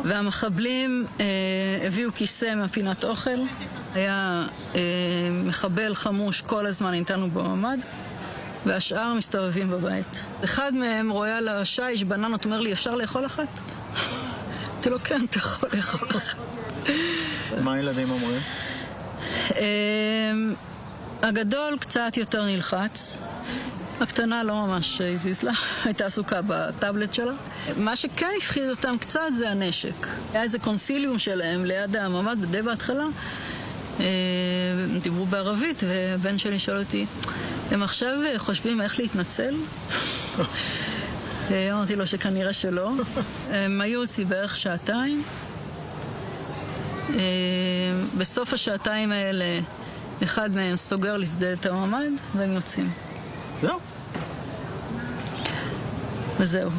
והמחבלים הביאו כיסא מהפינת אוכל. היה מחבל חמוש כל הזמן איתנו בממ"ד, והשאר מסתובבים בבית. אחד מהם רואה על השיש בננות, אומר לי, אפשר לאכול אחת? אמרתי לו, כן, אתה יכול לאכול אחת. מה הילדים אומרים? הגדול קצת יותר נלחץ. הקטנה לא ממש הזיז לה, הייתה עסוקה בטאבלט שלה. מה שכן הפחיד אותם קצת זה הנשק. היה איזה קונסיליום שלהם ליד הממ"ד די בהתחלה. דיברו בערבית, ובן שלי שואל אותי, הם עכשיו חושבים איך להתנצל? אמרתי לו שכנראה שלא. הם היו אצלי בערך שעתיים. בסוף השעתיים האלה, אחד מהם סוגר לדלת הממ"ד, והם יוצאים. זהו. וזהו.